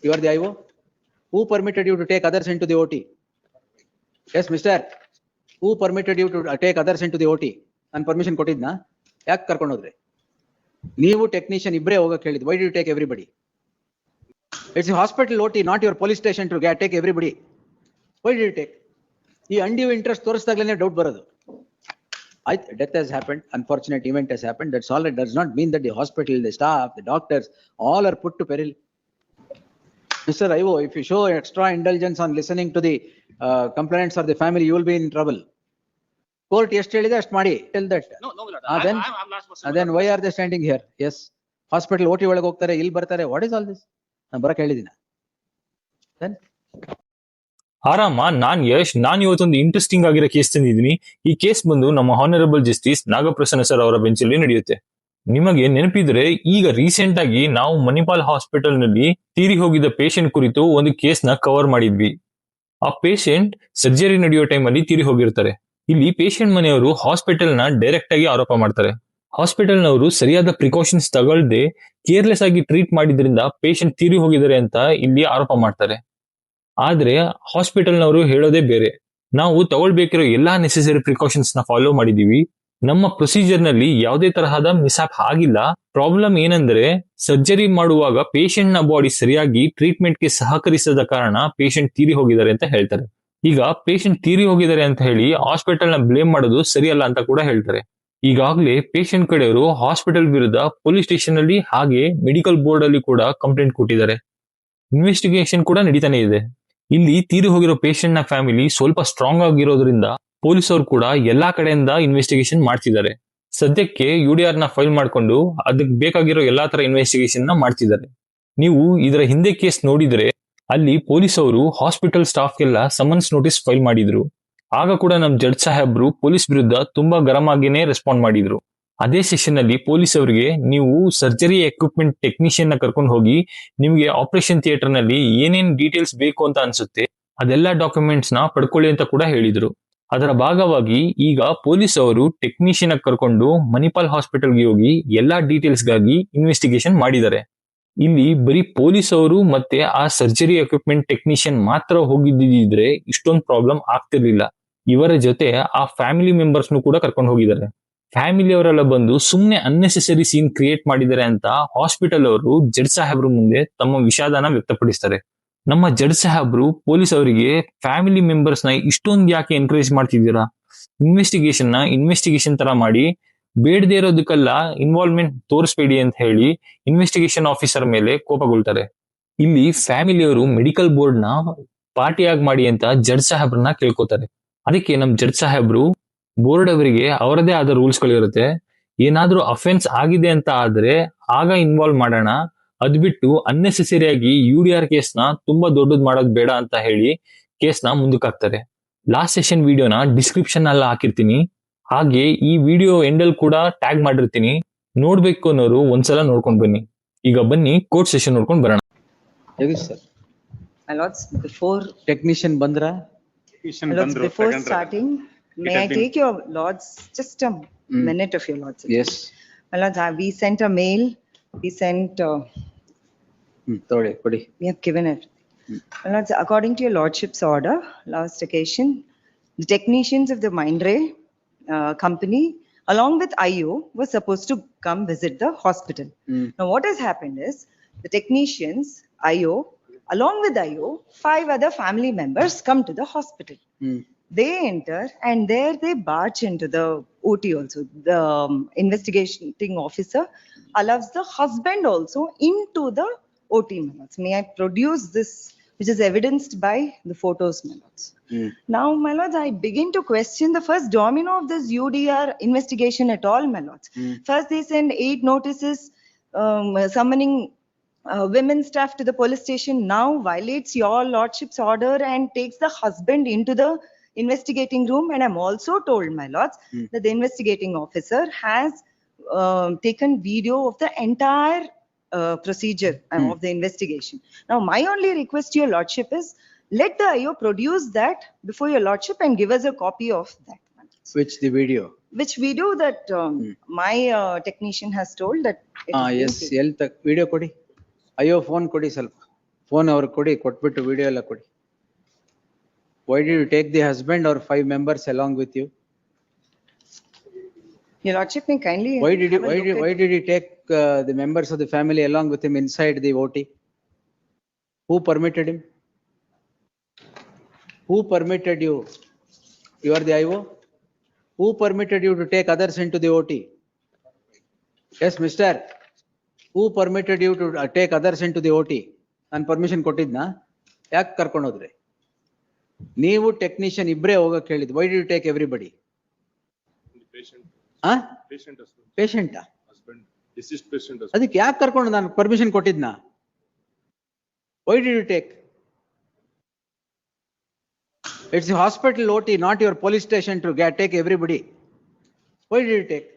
You are the IO. Who permitted you to take others into the OT? Yes, mister. Who permitted you to take others into the OT? And permission ಕೊಟ್ಟಿದ್ನಾ? ಯಾಕೆ ಕರ್ಕೊಂಡು ಹೋದ್ರಿ? ನೀವು technician ಇಬ್ಬರೇ ಹೋಗಕ್ಕೆ ಹೇಳಿದ್. Why did you take everybody? It's a hospital OT, not your police station to take everybody. Why did you take? ಈ undue interest ತೋರಿಸಿದಾಗಲೇ doubt ಬರೋದು. Death has happened, unfortunate event has happened. That's all. It does not mean that the hospital, the staff, the doctors, all are put to peril. Mr. IO, if you show extra indulgence on listening to the complaints of the family, you will be in trouble. Court ಎಷ್ಟು ಹೇಳಿದೆ ಅಷ್ಟು ಮಾಡಿ. Tell that. No, my lord. Then why are they standing here? Yes. Hospital OT ಒಳಗೆ ಹೋಗ್ತಾರೆ, ಇಲ್ಲಿ ಬರ್ತಾರೆ. What is all this? ನಾನು ಬರಕ್ಕೆ ಹೇಳಿದ್ದೀನ. Then ಆರಾಮ, ನಾನ್ ಯಶ್. ನಾನು ಇವತ್ತೊಂದು ಇಂಟ್ರೆಸ್ಟಿಂಗ್ ಆಗಿರೋ ಕೇಸ್ ತಂದಿದ್ದೀನಿ. ಈ ಕೇಸ್ ಬಂದು ನಮ್ಮ ಹಾನರಬಲ್ ಜಸ್ಟಿಸ್ ನಾಗಪ್ರಸನ್ನ ಸರ್ ಅವರ ಬೆಂಚಲ್ಲಿ ನಡೆಯುತ್ತೆ. ನಿಮಗೆ ನೆನಪಿದ್ರೆ ಈಗ ರೀಸೆಂಟ್ ಆಗಿ ನಾವು ಮಣಿಪಾಲ್ ಹಾಸ್ಪಿಟಲ್ ನಲ್ಲಿ ತೀರಿ ಹೋಗಿದ್ದ ಪೇಷಂಟ್ ಕುರಿತು ಒಂದು ಕೇಸ್ ನ ಕವರ್ ಮಾಡಿದ್ವಿ. ಆ ಪೇಷಂಟ್ ಸರ್ಜರಿ ನಡೆಯೋ ಟೈಮ್ ಅಲ್ಲಿ ತೀರಿ ಹೋಗಿರ್ತಾರೆ. ಇಲ್ಲಿ ಪೇಷಂಟ್ ಮನೆಯವರು ಹಾಸ್ಪಿಟಲ್ ನ ಡೈರೆಕ್ಟ್ ಆಗಿ ಆರೋಪ ಮಾಡ್ತಾರೆ. ಹಾಸ್ಪಿಟಲ್ ನವರು ಸರಿಯಾದ ಪ್ರಿಕಾಷನ್ಸ್ ತಗೊಳ್ಳದೆ ಕೇರ್ಲೆಸ್ ಆಗಿ ಟ್ರೀಟ್ ಮಾಡಿದ್ರಿಂದ ಪೇಷಂಟ್ ತೀರಿ ಹೋಗಿದ್ದಾರೆ ಅಂತ ಇಲ್ಲಿ ಆರೋಪ ಮಾಡ್ತಾರೆ. ಆದ್ರೆ ಹಾಸ್ಪಿಟಲ್ ನವರು ಹೇಳೋದೇ ಬೇರೆ. ನಾವು ತಗೊಳ್ಬೇಕಿರೋ ಎಲ್ಲಾ ನೆಸೆಸರಿ ಪ್ರಿಕಾಷನ್ಸ್ ನ ಫಾಲೋ ಮಾಡಿದೀವಿ. ನಮ್ಮ ಪ್ರೊಸೀಜರ್ ನಲ್ಲಿ ಯಾವುದೇ ತರಹದ ಮಿಸ್ಆಪ್ ಆಗಿಲ್ಲ. ಪ್ರಾಬ್ಲಮ್ ಏನಂದ್ರೆ ಸರ್ಜರಿ ಮಾಡುವಾಗ ಪೇಷಂಟ್ ನ ಬಾಡಿ ಸರಿಯಾಗಿ ಟ್ರೀಟ್ಮೆಂಟ್ ಗೆ ಸಹಕರಿಸದ ಕಾರಣ ಪೇಷಂಟ್ ತೀರಿ ಹೋಗಿದ್ದಾರೆ ಅಂತ ಹೇಳ್ತಾರೆ. ಈಗ ಪೇಷಂಟ್ ತೀರಿ ಹೋಗಿದ್ದಾರೆ ಅಂತ ಹೇಳಿ ಹಾಸ್ಪಿಟಲ್ ನ ಬ್ಲೇಮ್ ಮಾಡೋದು ಸರಿಯಲ್ಲ ಅಂತ ಕೂಡ ಹೇಳ್ತಾರೆ. ಈಗಾಗಲೇ ಪೇಷಂಟ್ ಕಡೆಯವರು ಹಾಸ್ಪಿಟಲ್ ವಿರುದ್ಧ ಪೊಲೀಸ್ ಸ್ಟೇಷನ್ ಅಲ್ಲಿ ಹಾಗೆ ಮೆಡಿಕಲ್ ಬೋರ್ಡ್ ಅಲ್ಲಿ ಕೂಡ ಕಂಪ್ಲೇಂಟ್ ಕೊಟ್ಟಿದ್ದಾರೆ. ಇನ್ವೆಸ್ಟಿಗೇಷನ್ ಕೂಡ ನಡೀತಾನೆ ಇದೆ. ಇಲ್ಲಿ ತೀರಿ ಹೋಗಿರೋ ಪೇಷಂಟ್ ನ ಫ್ಯಾಮಿಲಿ ಸ್ವಲ್ಪ ಸ್ಟ್ರಾಂಗ್ ಆಗಿರೋದ್ರಿಂದ ಪೊಲೀಸ್ ಅವರು ಕೂಡ ಎಲ್ಲಾ ಕಡೆಯಿಂದ ಇನ್ವೆಸ್ಟಿಗೇಷನ್ ಮಾಡ್ತಿದ್ದಾರೆ. ಸದ್ಯಕ್ಕೆ UDR ನ ಫೈಲ್ ಮಾಡ್ಕೊಂಡು ಅದಕ್ಕೆ ಬೇಕಾಗಿರೋ ಎಲ್ಲಾ ತರ ಇನ್ವೆಸ್ಟಿಗೇಷನ್ ನ ಮಾಡ್ತಿದ್ದಾರೆ. ನೀವು ಇದರ ಹಿಂದೆ ಕೇಸ್ ನೋಡಿದ್ರೆ ಅಲ್ಲಿ ಪೊಲೀಸ್ ಅವರು ಹಾಸ್ಪಿಟಲ್ ಸ್ಟಾಫ್ ಗೆಲ್ಲ ಸಮನ್ಸ್ ನೋಟಿಸ್ ಫೈಲ್ ಮಾಡಿದ್ರು. ಆಗ ಕೂಡ ನಮ್ ಜಡ್ಜ್ ಸಾಹೇಬ್ರು ಪೊಲೀಸ್ ವಿರುದ್ಧ ತುಂಬಾ ಗರಂ ಆಗಿನೇ ರೆಸ್ಪಾಂಡ್ ಮಾಡಿದ್ರು. ಅದೇ ಸೆಷನ್ ಅಲ್ಲಿ ಪೊಲೀಸ್ ಅವರಿಗೆ ನೀವು ಸರ್ಜರಿ ಎಕ್ವಿಪ್ಮೆಂಟ್ ಟೆಕ್ನಿಷಿಯನ್ ನ ಕರ್ಕೊಂಡು ಹೋಗಿ ನಿಮ್ಗೆ ಆಪರೇಷನ್ ಥಿಯೇಟರ್ ನಲ್ಲಿ ಏನೇನ್ ಡೀಟೇಲ್ಸ್ ಬೇಕು ಅಂತ ಅನ್ಸುತ್ತೆ ಅದೆಲ್ಲಾ ಡಾಕ್ಯುಮೆಂಟ್ಸ್ ನ ಪಡ್ಕೊಳ್ಳಿ ಅಂತ ಕೂಡ ಹೇಳಿದ್ರು. ಅದರ ಭಾಗವಾಗಿ ಈಗ ಪೊಲೀಸ್ ಅವರು ಟೆಕ್ನಿಷಿಯನ್ ಕರ್ಕೊಂಡು ಮಣಿಪಾಲ್ ಹಾಸ್ಪಿಟಲ್ಗೆ ಹೋಗಿ ಎಲ್ಲಾ ಡೀಟೇಲ್ಸ್ ಗಾಗಿ ಇನ್ವೆಸ್ಟಿಗೇಷನ್ ಮಾಡಿದ್ದಾರೆ. ಇಲ್ಲಿ ಬರೀ ಪೊಲೀಸ್ ಅವರು ಮತ್ತೆ ಆ ಸರ್ಜರಿ ಎಕ್ವಿಪ್ಮೆಂಟ್ ಟೆಕ್ನಿಷಿಯನ್ ಮಾತ್ರ ಹೋಗಿದ್ದಿದ್ರೆ ಇಷ್ಟೊಂದು ಪ್ರಾಬ್ಲಮ್ ಆಗ್ತಿರ್ಲಿಲ್ಲ. ಇವರ ಜೊತೆ ಆ ಫ್ಯಾಮಿಲಿ ಮೆಂಬರ್ಸ್ ಕೂಡ ಕರ್ಕೊಂಡು ಹೋಗಿದ್ದಾರೆ. ಫ್ಯಾಮಿಲಿ ಅವರೆಲ್ಲ ಬಂದು ಸುಮ್ನೆ ಅನ್ನೆಸೆಸರಿ ಸೀನ್ ಕ್ರಿಯೇಟ್ ಮಾಡಿದ್ದಾರೆ ಅಂತ ಹಾಸ್ಪಿಟಲ್ ಅವರು ಜಡ್ಜ್ ಸಾಹೇಬ್ರ ಮುಂದೆ ತಮ್ಮ ವಿಷಾದನ ವ್ಯಕ್ತಪಡಿಸ್ತಾರೆ. ನಮ್ಮ ಜಡ್ಜ್ ಸಾಹೇಬ್ರು ಪೊಲೀಸ್ ಅವರಿಗೆ ಫ್ಯಾಮಿಲಿ ಮೆಂಬರ್ಸ್ ನ ಇಷ್ಟೊಂದು ಯಾಕೆ ಎನ್ಕರೇಜ್ ಮಾಡ್ತಿದ್ದೀರಾ, ಇನ್ವೆಸ್ಟಿಗೇಷನ್ ತರ ಮಾಡಿ ಬೇಡದೇ ಇರೋದಕ್ಕೆಲ್ಲ ಇನ್ವಾಲ್ವ್ಮೆಂಟ್ ತೋರಿಸ್ಬೇಡಿ ಅಂತ ಹೇಳಿ ಇನ್ವೆಸ್ಟಿಗೇಷನ್ ಆಫೀಸರ್ ಮೇಲೆ ಕೋಪಗೊಳ್ತಾರೆ. ಇಲ್ಲಿ ಫ್ಯಾಮಿಲಿಯವರು ಮೆಡಿಕಲ್ ಬೋರ್ಡ್ ನ ಪಾರ್ಟಿಯಾಗಿ ಮಾಡಿ ಅಂತ ಜಡ್ಜ್ ಸಾಹೇಬ್ರನ್ನ ಕೇಳ್ಕೊತಾರೆ. ಅದಕ್ಕೆ ನಮ್ ಜಡ್ಜ್ ಸಾಹೇಬ್ರು ಬೋರ್ಡ್ ಅವರಿಗೆ ಅವರದೇ ಆದ ರೂಲ್ಸ್ ಗಳಿರುತ್ತೆ. ಏನಾದ್ರೂ ಅಫೆನ್ಸ್ ಆಗಿದೆ ಅಂತ ಆದ್ರೆ ಆಗ ಇನ್ವಾಲ್ವ್ ಮಾಡೋಣ, ಅದ್ ಬಿಟ್ಟು ಅನ್ನೆಸೆಸರಿ ಆಗಿ UDR ಕೇಸ್ ನ ತುಂಬಾ ದೊಡ್ಡದ್ ಮಾಡೋದ್ ಬೇಡ ಅಂತ ಹೇಳಿ ಕೇಸ್ ನ ಮುಂದಕ್ಕೆ ಹಾಕ್ತಾರೆ. ಲಾಸ್ಟ್ ಸೆಷನ್ ವಿಡಿಯೋನ ಡಿಸ್ಕ್ರಿಪ್ಷನ್ ಅಲ್ಲಿ ಹಾಕಿರ್ತೀನಿ. ಹಾಗೆ ಈ ವಿಡಿಯೋ ಎಂಡಲ್ ಕೂಡ ಟ್ಯಾಗ್ ಮಾಡಿರ್ತೀನಿ. ನೋಡ್ಬೇಕು ಅನ್ನೋರು ಒಂದ್ಸಲ ನೋಡ್ಕೊಂಡ್ ಬನ್ನಿ. ಈಗ ಬನ್ನಿ ಕೋರ್ಟ್ ಸೆಷನ್ ನೋಡ್ಕೊಂಡ್ ಬರೋಣ. Before technician bandra, before starting, may I take your lords just a minute of your lords? Yes. My lords, we sent a mail. We sent. We have given it. My lords, according to your lordship's order, last occasion, the technicians of the Mindray company, along with IO, were supposed to come visit the hospital. Now, what has happened is the technicians, IO, along with IO, 5 other family members come to the hospital. They enter and there they barge into the OT also. The investigating officer allows the husband also into the OT. May I produce this, which is evidenced by the photos, my lords. Now, my lords, I begin to question the first domino of this UDR investigation at all, my lords. First, they send 8 notices summoning women staff to the police station. Now violates your lordship's order and takes the husband into the investigating room. And I'm also told, my lords, that the investigating officer has taken video of the entire procedure of the investigation. Now, my only request to your lordship is, let the IO produce that before your lordship and give us a copy of that. Which the video? Which video that my technician has told that. Yes, video kodi. IO phone kodi ಸ್ವಲ್ಪ. Phone ಅವ್ರಿಗೆ ಕೊಡಿ, ಕೊಟ್ಬಿಟ್ಟು video ಎಲ್ಲ ಕೊಡಿ. Why did you take the husband or 5 members along with you? Your Lordship may kindly. Why did you, have a look why at- did you take the members of the family along with him inside the OT? Who permitted him? Who permitted you? You are the IO? Who permitted you to take others into the OT? Yes, mister. Who permitted you to take others into the OT? And permission ಕೊಟ್ಟಿದ್ನಾ? ಯಾಕೆ ಕರ್ಕೊಂಡು ಹೋದ್ರಿ? ನೀವು technician ಇಬ್ರೇ ಹೋಗಕ್ಕೆ ಹೇಳಿದ್. Why did you take everybody? Patient, ಆ? patient husband, ಪೇಷಂಟಾ? husband, deceased patient husband. ಅದಕ್ಕೆ ಯಾಕೆ ಕರ್ಕೊಂಡು ನಾನು permission ಕೊಟ್ಟಿದ್ನಾ? Why did you take? It's a hospital OT, not your police station to take everybody. Why did you take?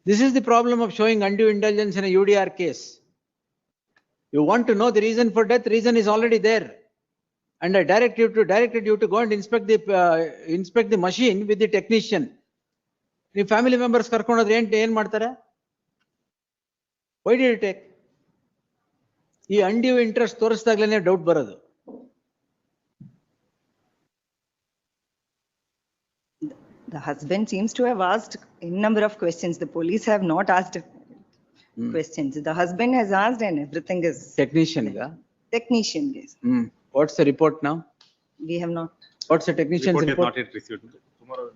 This is the problem of showing undue indulgence in a UDR case. You want to know the reason for death, reason is already there. And I directed you to go and inspect the machine with the technician. ನೀವು family members ಕರ್ಕೊಂಡೋದ್ರೆ ಏನ್ ಮಾಡ್ತಾರೆ? Why did you take? ಈ undue interest ತೋರಿಸಿದಾಗ್ಲೇನೆ doubt ಬರೋದು. The husband seems to have asked a number of questions. The police have not asked questions. The husband has asked and everything is technician technician case. What's the report now? We have not. What's the technician's Report is report? not yet received. Tomorrow,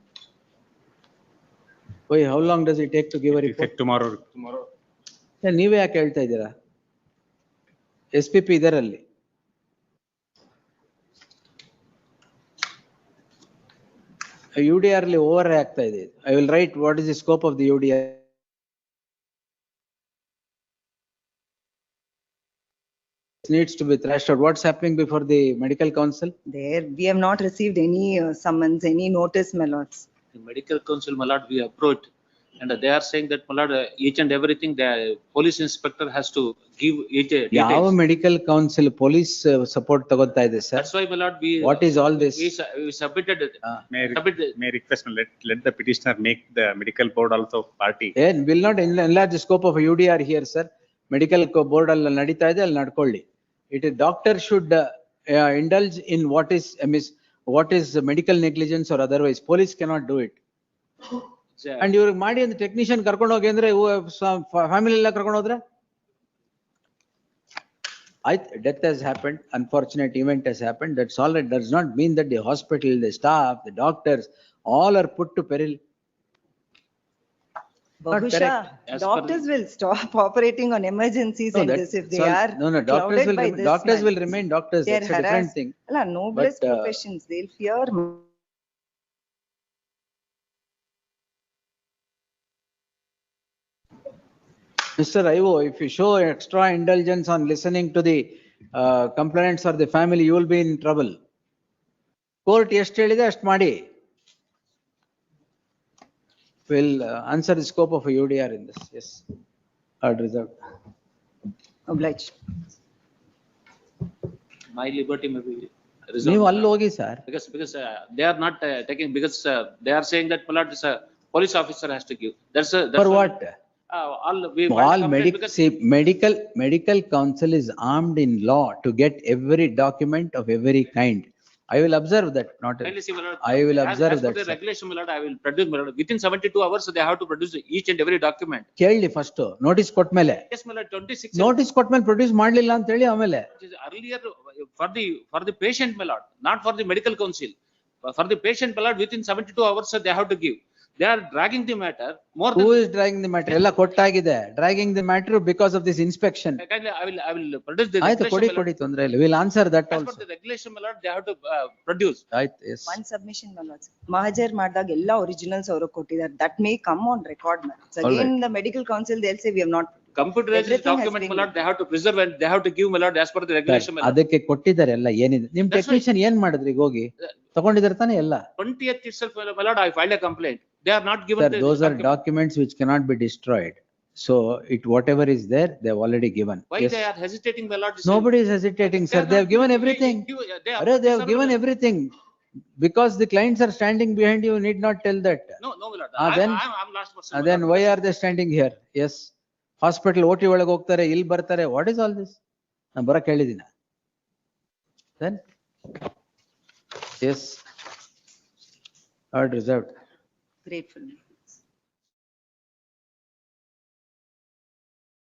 Why, how long does it take to give a report? effect tomorrow. ನೀವೇ ಯಾಕೆ ಹೇಳ್ತಾ ಇದ್ದೀರಾ? SPP ಇದರಲ್ಲಿ. UDR ಅಲ್ಲಿ over ಆಗ್ತಾ ಇದೆ. I will write what is the scope of the UDR. Needs to be thrashed out. What's happening before the medical council? There, we have not received any summons, any notice, my lords. The medical council, my lord, we approached, and they are saying that, my lord, each and everything, the police inspector has to give each ಯಾವ details. Medical council police support ತಗೋತಾ ಇದೆ sir? That's why, my lord, we. What is all this? We submitted it. May I request, let the petitioner make the medical board also party. Will not enlarge the scope of UDR here, sir. Medical board ಅಲ್ಲಿ ನಡೀತಾ ಇದೆ, ಅಲ್ಲಿ ನಡ್ಕೊಳ್ಳಿ. It is doctor should indulge in what is medical negligence or otherwise. Police cannot do it. And ಇವ್ರಿಗೆ ಮಾಡಿ ಒಂದು technician ಕರ್ಕೊಂಡು ಹೋಗಿ ಅಂದ್ರೆ ಫ್ಯಾಮಿಲಿ ಎಲ್ಲ ಕರ್ಕೊಂಡು ಹೋದ್ರೆ ಆಯ್ತು, death has happened, unfortunate event has happened. That's all. It does not mean that the hospital, the staff, the doctors, all are put to peril. Bahusha, correct. As per doctors will stop operating on emergencies and this if they are No, doctors clouded by this. doctors will man. remain doctors. They are That's a different harassed. thing. Alla, noblest But, professions, they'll fear. Mr. Ivo, if you show extra indulgence on listening to the complaints of the family, you will be in trouble. Court ಎಷ್ಟು ಹೇಳಿದೆ ಅಷ್ಟು ಮಾಡಿ. Will answer the scope of a UDR in this. Yes. Heard reserved. Obliged. My liberty may be ನೀವು reserved. ಅಲ್ಲಿ ಹೋಗಿ sir. Because they are not taking, because they are saying that, my lord, this police officer has to give. That's For why- what? All we. All medical council is armed in law to get every document of every kind. I will observe that, not. Kindly see, my lord. I will As- observe as per that, the sir. regulation, my lord, I will produce, my lord. Within 72 hours, they have to produce each and every document. ಕೇಳಿ first notice ಕೊಟ್ಮೇಲೆ. Yes, my lord, 26. Notice ಕೊಟ್ಮೇಲೆ produce ಮಾಡ್ಲಿಲ್ಲ ಅಂತ ಹೇಳಿ ಆಮೇಲೆ. It is earlier for the patient, my lord, not for the medical council. For the patient, my lord, within 72 hours, they have to give. They are dragging the matter more Who than. is dragging the matter? ಎಲ್ಲ ಕೊಟ್ಟಾಗಿದೆ. Dragging the matter because of this inspection. Kindly, I will produce the ಆಯ್ತು, regulation, ಕೊಡಿ my lord. ಕೊಡಿ, ತೊಂದ್ರೆ ಇಲ್ಲ. We'll answer that As per also. the regulation, my lord, they have to produce. ಆಯ್ತು, yes. One submission, my lords. Mahajar ಮಾಡ್ದಾಗ ಎಲ್ಲ originals ಅವರು ಕೊಟ್ಟಿದ್ದಾರೆ. That may come on record, man. So All again, the medical council, they'll say we have not. Computerized Everything has document, my been- lord, they have to preserve and they have to give, my lord, as per the regulation, my lord. ಅದಕ್ಕೆ ಕೊಟ್ಟಿದ್ದಾರೆ ಎಲ್ಲ ಏನಿದೆ. ನಿಮ್ That's why- technician ಏನ್ ಮಾಡಿದ್ರಿ ಈಗ ಹೋಗಿ? ತಗೊಂಡಿದ್ದಾರೆ ತಾನೇ ಎಲ್ಲ? 20th itself, my lord, I filed a complaint. They are not given Sir, the those are document. documents which cannot be destroyed. So whatever is there, they have already given. Why Yes. they are hesitating, my lord? Nobody is hesitating, They sir. are They not have given giving- everything. They are. Arre, they have given everything. Because the clients are standing behind you, need not tell that. No, my lord. Then- I'm last person. And then why are they standing here? Yes. Hospital OT ಒಳಗೆ ಹೋಗ್ತಾರೆ, ಇಲ್ಲಿ ಬರ್ತಾರೆ. What is all this? ನಾನು ಬರಕ್ ಹೇಳಿದೀನ? Then yes, heard reserved. Grateful.